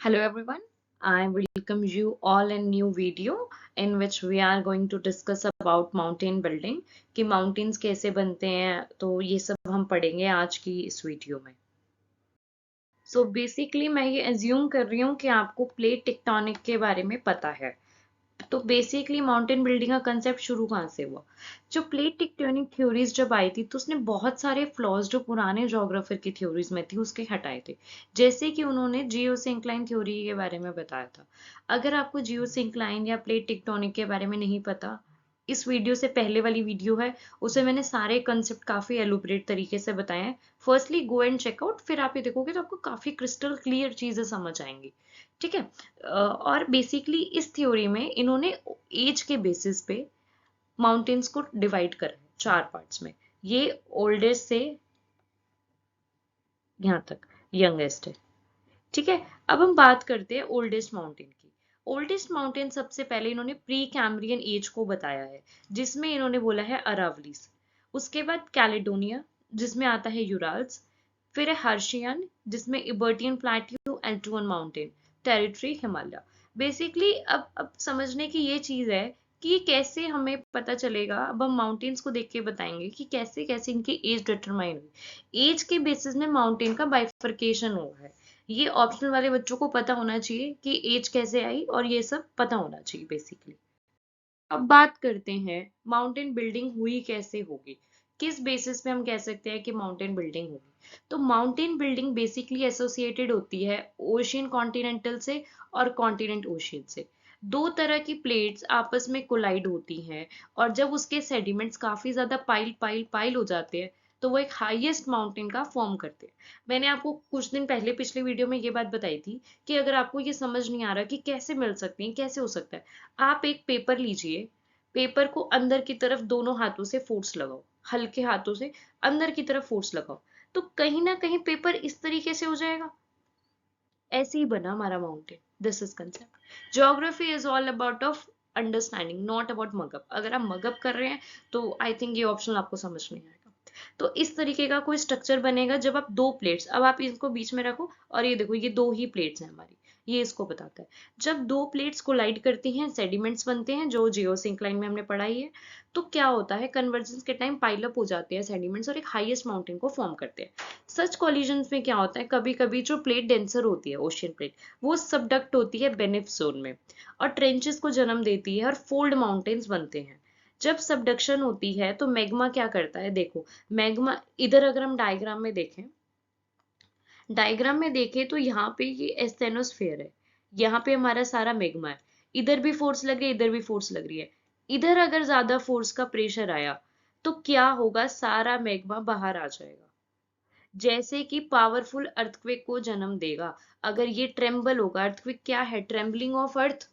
Hello everyone, I welcome you all in new video in which we are going to discuss about mountain building कि mountains कैसे बनते हैं तो ये सब हम पढ़ेंगे आज की इस वीडियो में। सो बेसिकली मैं ये एज्यूम कर रही हूँ कि आपको प्लेट टेक्टोनिक के बारे में पता है। तो बेसिकली माउंटेन बिल्डिंग का कंसेप्ट शुरू कहाँ से हुआ? जो प्लेट टेक्टोनिक थ्योरीज जब आई थी तो उसने बहुत सारे फ्लॉज जो पुराने ज्योग्राफर की थ्योरीज में थी उसके हटाए थे। जैसे कि उन्होंने जियोसिंक्लाइन थ्योरी के बारे में बताया था। अगर आपको जियोसिंक्लाइन या प्लेट टेक्टोनिक के बारे में नहीं पता, इस वीडियो से पहले वाली वीडियो है, उसे मैंने सारे कंसेप्ट काफी एलुबरेट तरीके से बताए हैं। फर्स्टली गो एंड चेकआउट, फिर आप ये देखोगे तो आपको काफी क्रिस्टल क्लियर चीजें समझ आएंगी। ठीक है। और बेसिकली इस थ्योरी में इन्होंने एज के बेसिस पे माउंटेन्स को डिवाइड करा है चार पार्ट्स में। ये ओल्डेस्ट से यहाँ तक यंगेस्ट है। ठीक है। अब हम बात करते हैं ओल्डेस्ट माउंटेन की। ओल्डेस्ट माउंटेन सबसे पहले इन्होंने प्री कैम्ब्रियन एज को बताया है, जिसमें इन्होंने बोला है अरावलीज। उसके बाद कैलेडोनिया, जिसमें आता है यूराल्स। फिर है हर्शियन, जिसमें इबर्टियन प्लेट्यू, एल्टून माउंटेन, टेरिटरी हिमालय। बेसिकली अब समझने की ये चीज है कि ये कैसे हमें पता चलेगा। अब हम माउंटेन्स को देख के बताएंगे कि कैसे कैसे इनकी एज डिटरमाइन हुई। एज के बेसिस में माउंटेन का बाइफर्केशन हुआ है। ये ऑप्शनल वाले बच्चों को पता होना चाहिए कि एज कैसे आई और ये सब पता होना चाहिए बेसिकली। अब बात करते हैं माउंटेन बिल्डिंग हुई कैसे होगी, किस बेसिस पे हम कह सकते हैं कि माउंटेन बिल्डिंग होगी। तो माउंटेन बिल्डिंग बेसिकली एसोसिएटेड होती है ओशियन कॉन्टिनेंटल से और कॉन्टिनेंट ओशियन से। दो तरह की प्लेट्स आपस में कोलाइड होती हैं, और जब उसके सेडिमेंट्स काफी ज्यादा पाइल पाइल पाइल हो जाते हैं तो वो एक हाईएस्ट माउंटेन का फॉर्म करते हैं। मैंने आपको कुछ दिन पहले पिछले वीडियो में ये बात बताई थी कि अगर आपको ये समझ नहीं आ रहा कि कैसे मिल सकती हैं, कैसे हो सकता है, आप एक पेपर लीजिए, पेपर को अंदर की तरफ दोनों हाथों से फोर्स लगाओ, हल्के हाथों से अंदर की तरफ फोर्स लगाओ, तो कहीं ना कहीं पेपर इस तरीके से हो जाएगा। ऐसे ही बना हमारा mountain. This is concept. Geography is all about of understanding, not about mug up. अगर आप मगअप कर रहे हैं तो आई थिंक ये ऑप्शन आपको समझ नहीं आएगा। तो इस तरीके का कोई स्ट्रक्चर बनेगा जब आप दो प्लेट्स, अब आप इसको बीच में रखो और ये देखो ये दो ही प्लेट्स हैं हमारी। ये इसको बताता है जब दो प्लेट्स कोलाइड करती हैं सेडिमेंट्स बनते हैं, जो जियोसिंक्लाइन में हमने पढ़ाई है। तो क्या होता है, कन्वर्जेंस के टाइम पाइल अप हो जाते हैं सेडिमेंट्स और एक हाईएस्ट माउंटेन को फॉर्म करते हैं। सच कॉलिजन्स में क्या होता है, कभी कभी जो प्लेट डेंसर होती है ओशियन प्लेट, वो सबडक्ट होती है बेनिफ जोन में और ट्रेंचेस को जन्म देती है और फोल्ड माउंटेन्स बनते हैं। जब सबडक्शन होती है तो मैग्मा क्या करता है, देखो मैग्मा इधर अगर हम डायग्राम में देखें, डायग्राम में देखें तो यहाँ पे ये एस्थेनोस्फेयर है, यहाँ पे हमारा सारा मैग्मा है। इधर भी फोर्स लग रही है, इधर भी फोर्स लग रही है। इधर अगर ज्यादा फोर्स का प्रेशर आया तो क्या होगा, सारा मैग्मा बाहर आ जाएगा, जैसे कि पावरफुल अर्थक्वेक को जन्म देगा। अगर ये ट्रेम्बल होगा, अर्थक्वेक क्या है, ट्रेम्बलिंग ऑफ अर्थ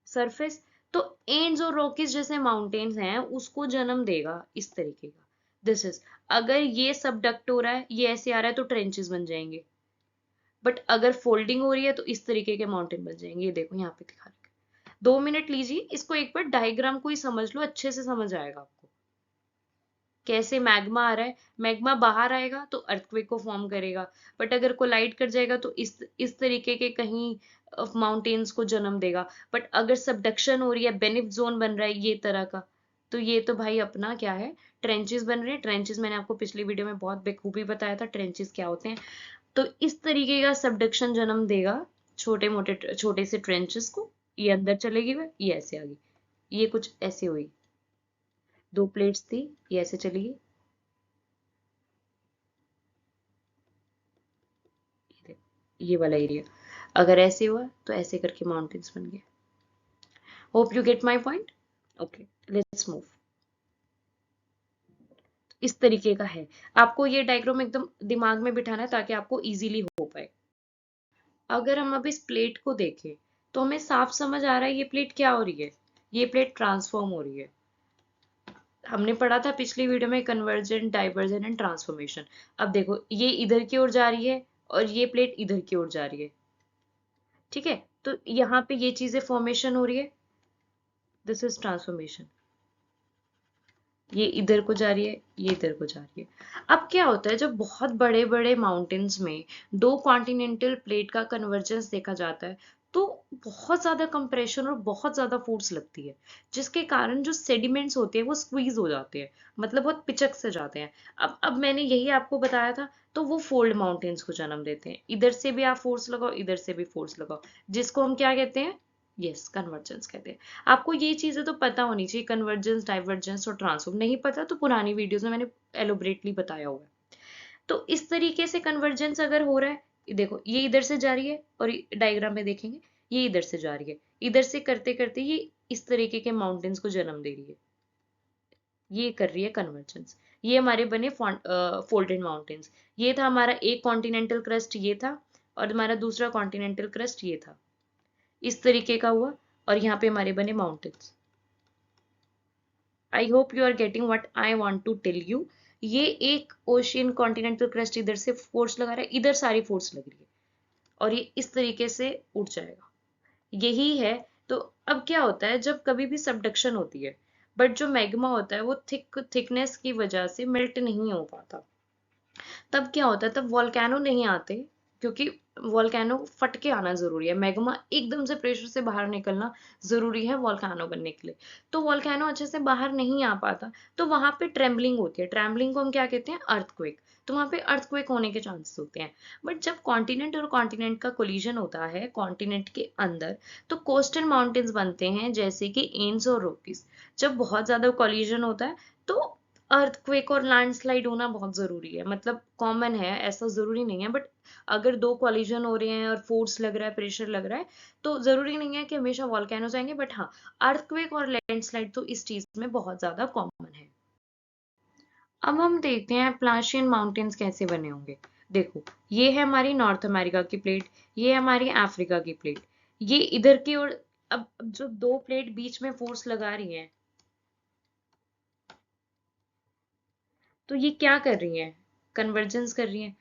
सरफेस, तो एंड्स और रॉकीज जैसे माउंटेन्स हैं उसको जन्म देगा इस तरीके का। दिस इज, अगर ये सबडक्ट हो रहा है, ये ऐसे आ रहा है तो ट्रेंचेस बन जाएंगे। बट अगर फोल्डिंग हो रही है तो इस तरीके के माउंटेन बन जाएंगे। ये देखो यहाँ पे दिखा रखा है। 2 मिनट लीजिए, इसको एक बार डायग्राम को ही समझ लो, अच्छे से समझ आएगा आपको कैसे मैग्मा आ रहा है। मैग्मा बाहर आएगा तो अर्थक्वेक को फॉर्म करेगा, बट अगर कोलाइड कर जाएगा तो इस तरीके के कहीं माउंटेन्स को जन्म देगा। बट अगर सबडक्शन हो रही है, बेनिफ जोन बन रहा है ये तरह का, तो ये तो भाई अपना क्या है, ट्रेंचेस बन रहे हैं। ट्रेंचेस मैंने आपको पिछली वीडियो में बहुत बेखूबी बताया था ट्रेंचेस क्या होते हैं। तो इस तरीके का सबडक्शन जन्म देगा छोटे मोटे छोटे से ट्रेंचेस को। ये अंदर चलेगी वह, ये ऐसे आ गई, ये कुछ ऐसे हुई। दो प्लेट्स थी, ये ऐसे चली गई, ये वाला एरिया। अगर ऐसे हुआ तो ऐसे करके माउंटेन्स बन गए। Hope you get my point. Okay, let's move. इस तरीके का है, आपको ये डायग्राम एकदम दिमाग में बिठाना है ताकि आपको इजीली हो पाए। अगर हम अब इस प्लेट को देखें तो हमें साफ समझ आ रहा है ये प्लेट क्या हो रही है, ये प्लेट ट्रांसफॉर्म हो रही है। हमने पढ़ा था पिछली वीडियो में कन्वर्जेंट, डाइवर्जेंट एंड ट्रांसफॉर्मेशन। अब देखो ये इधर की ओर जा रही है और ये प्लेट इधर की ओर जा रही है। ठीक है, तो यहाँ पे ये चीजें फॉर्मेशन हो रही है, दिस इज ट्रांसफॉर्मेशन। ये इधर को जा रही है, ये इधर को जा रही है। अब क्या होता है, जब बहुत बड़े बड़े माउंटेन्स में दो कॉन्टिनेंटल प्लेट का कन्वर्जेंस देखा जाता है, तो बहुत ज्यादा कंप्रेशन और बहुत ज्यादा फोर्स लगती है, जिसके कारण जो सेडिमेंट्स होते हैं वो स्क्वीज हो जाते हैं, मतलब बहुत पिचक से जाते हैं। अब मैंने यही आपको बताया था, तो वो फोल्ड माउंटेन्स को जन्म देते हैं। इधर से भी आप फोर्स लगाओ, इधर से भी फोर्स लगाओ, जिसको हम क्या कहते हैं, यस कन्वर्जेंस कहते हैं। आपको ये चीजें तो पता होनी चाहिए, कन्वर्जेंस, डाइवर्जेंस और ट्रांसफॉर्म। नहीं पता तो पुरानी वीडियोस में मैंने एलोबरेटली बताया हुआ है। तो इस तरीके से कन्वर्जेंस अगर हो रहा है, देखो ये इधर से जा रही है, और डायग्राम में देखेंगे ये इधर से जा रही है, इधर से करते करते ये इस तरीके के माउंटेन्स को जन्म दे रही है, ये कर रही है कन्वर्जेंस। ये हमारे बने फोल्डेड माउंटेन्स। ये था हमारा एक कॉन्टिनेंटल क्रस्ट, ये था, और हमारा दूसरा कॉन्टिनेंटल क्रस्ट ये था, इस तरीके का हुआ, और यहाँ पे हमारे बने mountains. I hope you are getting what I want to tell you. ये एक ओशियन कॉन्टिनेंटल क्रस्ट इधर से फोर्स लगा रहा है, इधर सारी फोर्स लग रही है, और ये इस तरीके से उठ जाएगा, यही है। तो अब क्या होता है, जब कभी भी सबडक्शन होती है, बट जो मैग्मा होता है वो थिकनेस की वजह से मेल्ट नहीं हो पाता, तब क्या होता है, तब वॉल्केनो नहीं आते, क्योंकि वॉल्केनो फट के आना जरूरी है, मैग्मा एकदम से प्रेशर से बाहर निकलना जरूरी है वॉल्केनो बनने के लिए। तो वॉल्केनो अच्छे से बाहर नहीं आ पाता, तो वहां पे ट्रेम्बलिंग होती है। ट्रेम्बलिंग को हम क्या कहते हैं, अर्थक्वेक। तो वहां पे अर्थक्वेक होने के चांसेस होते हैं। बट जब कॉन्टिनेंट और कॉन्टिनेंट का कोलिजन होता है कॉन्टिनेंट के अंदर, तो कोस्टल माउंटेन्स बनते हैं, जैसे कि एंस और रॉकीज। जब बहुत ज्यादा कोलिजन होता है, तो अर्थक्वेक और लैंडस्लाइड होना बहुत जरूरी है, मतलब कॉमन है, ऐसा जरूरी नहीं है, बट अगर दो कॉलिजन हो रहे हैं और फोर्स लग रहा है, प्रेशर लग रहा है, तो जरूरी नहीं है कि हमेशा वॉल्केनोस आएंगे, बट हाँ, अर्थक्वेक और लैंडस्लाइड तो इस चीज में बहुत ज्यादा कॉमन है। अब हम देखते हैं प्लाशियन माउंटेन्स कैसे बने होंगे। देखो, ये है हमारी नॉर्थ अमेरिका की प्लेट, ये है हमारी अफ्रीका की प्लेट, ये इधर की ओर। अब जो दो प्लेट बीच में फोर्स लगा रही है, तो ये क्या कर रही है, कन्वर्जेंस कर रही है।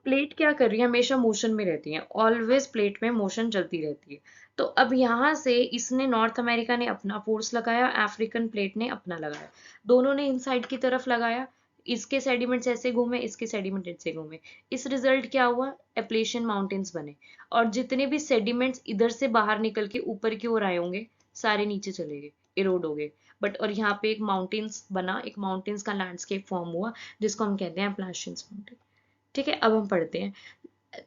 प्लेट क्या कर रही है, हमेशा मोशन में रहती है, ऑलवेज प्लेट में मोशन चलती रहती है। तो अब यहाँ से इसने, नॉर्थ अमेरिका ने अपना फोर्स लगाया, अफ्रीकन प्लेट ने अपना लगाया, दोनों ने इनसाइड की तरफ लगाया। इसके सेडिमेंट्स ऐसे घूमे, इसके सेडिमेंट ऐसे घूमे, इस रिजल्ट क्या हुआ, एप्लेशियन माउंटेन्स बने। और जितने भी सेडिमेंट्स इधर से बाहर निकल के ऊपर की ओर आए होंगे, सारे नीचे चले गए, इरोड हो गए। बट और यहाँ पे एक माउंटेन्स बना, एक माउंटेन्स का लैंडस्केप फॉर्म हुआ, जिसको हम कहते हैं एप्लाशियन माउंटेन। ठीक है, अब हम पढ़ते हैं।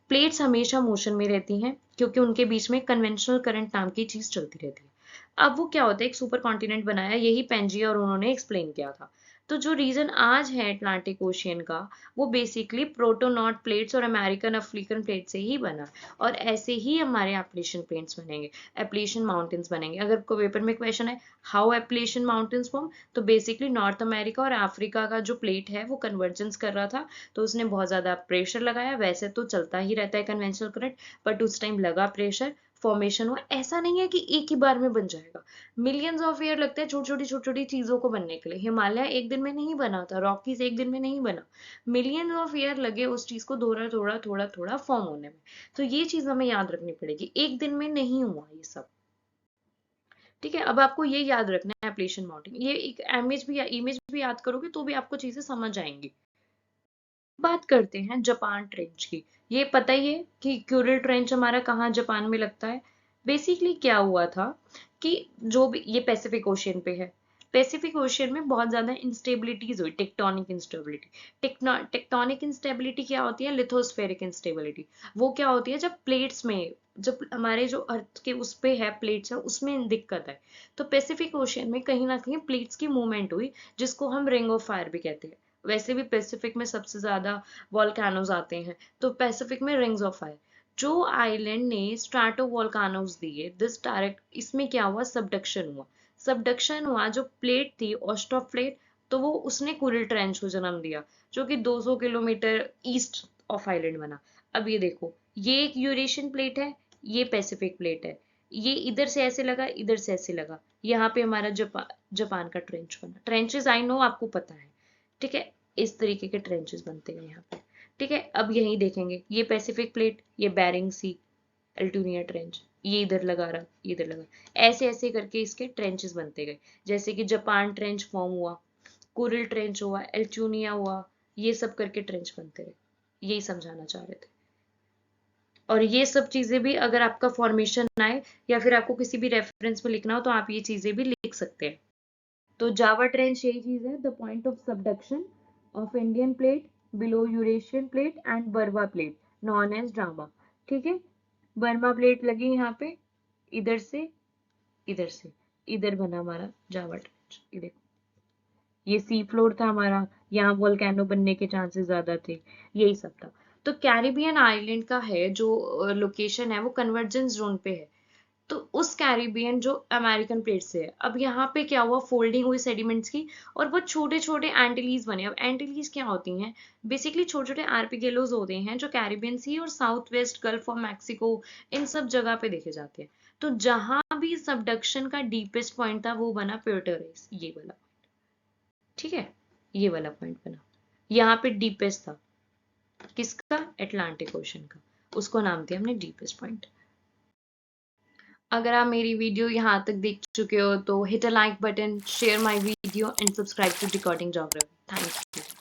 प्लेट्स हमेशा मोशन में रहती हैं, क्योंकि उनके बीच में कन्वेंशनल करंट नाम की चीज चलती रहती है। अब वो क्या होता है, एक सुपर कॉन्टिनेंट बनाया, यही पेंजिया और उन्होंने एक्सप्लेन किया था। तो जो रीजन आज है अटलांटिक ओशियन का, वो बेसिकली प्रोटोनॉट प्लेट्स और अमेरिकन अफ्रीकन प्लेट से ही बना। और ऐसे ही हमारे एप्लेशियन प्लेट्स बनेंगे, एप्लेशियन माउंटेन्स बनेंगे। अगर कोई पेपर में क्वेश्चन है हाउ एप्लेशियन माउंटेन्स फॉर्म, तो बेसिकली नॉर्थ अमेरिका और अफ्रीका का जो प्लेट है वो कन्वर्जेंस कर रहा था, तो उसने बहुत ज्यादा प्रेशर लगाया। वैसे तो चलता ही रहता है कन्वेंशनल करंट, बट उस टाइम लगा प्रेशर, फॉर्मेशन हुआ। ऐसा नहीं है कि एक ही बार में बन जाएगा, मिलियंस ऑफ ईयर लगते हैं छोटी छोटी चीजों को बनने के लिए। हिमालय एक दिन में नहीं बना था, रॉकीज एक दिन में नहीं बना, मिलियंस ऑफ ईयर लगे उस चीज को थोड़ा थोड़ा थोड़ा थोड़ा फॉर्म होने में। तो ये चीज हमें याद रखनी पड़ेगी, एक दिन में नहीं हुआ ये सब। ठीक है, अब आपको ये याद रखना है एप्लेशियन माउंटेन, ये एक इमेज भी याद करोगे तो भी आपको चीजें समझ आएंगी। बात करते हैं जापान ट्रेंच की। ये पता ही है कि क्यूरल ट्रेंच हमारा कहाँ जापान में लगता है। बेसिकली क्या हुआ था कि जो भी ये पैसिफिक ओशियन पे है, पैसिफिक ओशियन में बहुत ज्यादा इंस्टेबिलिटीज हुई, टेक्टोनिक इंस्टेबिलिटी। टेक्टोनिक इंस्टेबिलिटी क्या होती है, लिथोस्फेरिक इंस्टेबिलिटी। वो क्या होती है, जब प्लेट्स में, जब हमारे जो अर्थ के उस पे है प्लेट्स है, उसमें दिक्कत है। तो पैसिफिक ओशियन में कहीं ना कहीं प्लेट्स की मूवमेंट हुई, जिसको हम रिंग ऑफ फायर भी कहते हैं। वैसे भी पैसिफिक में सबसे ज्यादा वॉल्केनोज आते हैं, तो पैसिफिक में रिंग्स ऑफ फायर। जो आइलैंड ने स्ट्राटो वॉल्केनोज दिए, दिस डायरेक्ट, इसमें क्या हुआ, सबडक्शन हुआ। सबडक्शन हुआ, जो प्लेट थी ऑस्ट्रोक प्लेट, तो वो उसने कुरिल ट्रेंच को जन्म दिया, जो कि 200 किलोमीटर ईस्ट ऑफ आइलैंड बना। अब ये देखो, ये एक यूरेशियन प्लेट है, ये पैसिफिक प्लेट है, ये इधर से ऐसे लगा, इधर से ऐसे लगा, यहाँ पे हमारा जापान का ट्रेंच बना। ट्रेंचेस आई नो आपको पता है, ठीक है, इस तरीके के ट्रेंचेस बनते हैं यहाँ पे। ठीक है, अब यही देखेंगे, ये पैसिफिक प्लेट, ये बेरिंग सी, अल्टूनिया ट्रेंच, ये इधर लगा रहा, ये इधर लगा, ऐसे ऐसे करके इसके ट्रेंचेस बनते गए। जैसे कि जापान ट्रेंच फॉर्म हुआ, कोरल ट्रेंच हुआ, एल्टूनिया हुआ, ये सब करके ट्रेंच बनते रहे। यही समझाना चाह रहे थे। और ये सब चीजें भी अगर आपका फॉर्मेशन आए या फिर आपको किसी भी रेफरेंस में लिखना हो तो आप ये चीजें भी लिख सकते हैं। तो जावा ट्रेंच यही चीज है, the point of subduction of Indian plate below Eurasian plate and Burma plate known as ड्रामा। ठीक है, बर्मा प्लेट लगी यहाँ पे, इधर से इधर से इधर बना हमारा जावा ट्रेंच। ये देखो, ये सी फ्लोर था हमारा, यहाँ वोल्केनो बनने के चांसेस ज्यादा थे, यही सब था। तो कैरिबियन आइलैंड का है जो लोकेशन है वो कन्वर्जेंस जोन पे है। तो उस कैरिबियन जो अमेरिकन प्लेट से है, अब यहाँ पे क्या हुआ, फोल्डिंग हुई सेडिमेंट्स की और वो छोटे छोटे एंटिलीज बने। अब एंटिलीज क्या होती हैं, बेसिकली छोटे छोटे आर्पिगेलोज होते हैं जो कैरिबियन सी और south west gulf of Mexico इन सब जगह पे देखे जाते हैं। तो जहां भी सबडक्शन का डीपेस्ट पॉइंट था वो बना प्यूर्टो रिस, ये वाला। ठीक है, ये वाला पॉइंट बना, यहाँ पे डीपेस्ट था किसका, अटलांटिक ओशन का, उसको नाम दिया हमने डीपेस्ट पॉइंट। अगर आप मेरी वीडियो यहाँ तक देख चुके हो तो hit a like button, share my video and subscribe to Decoding Geography. Thank you.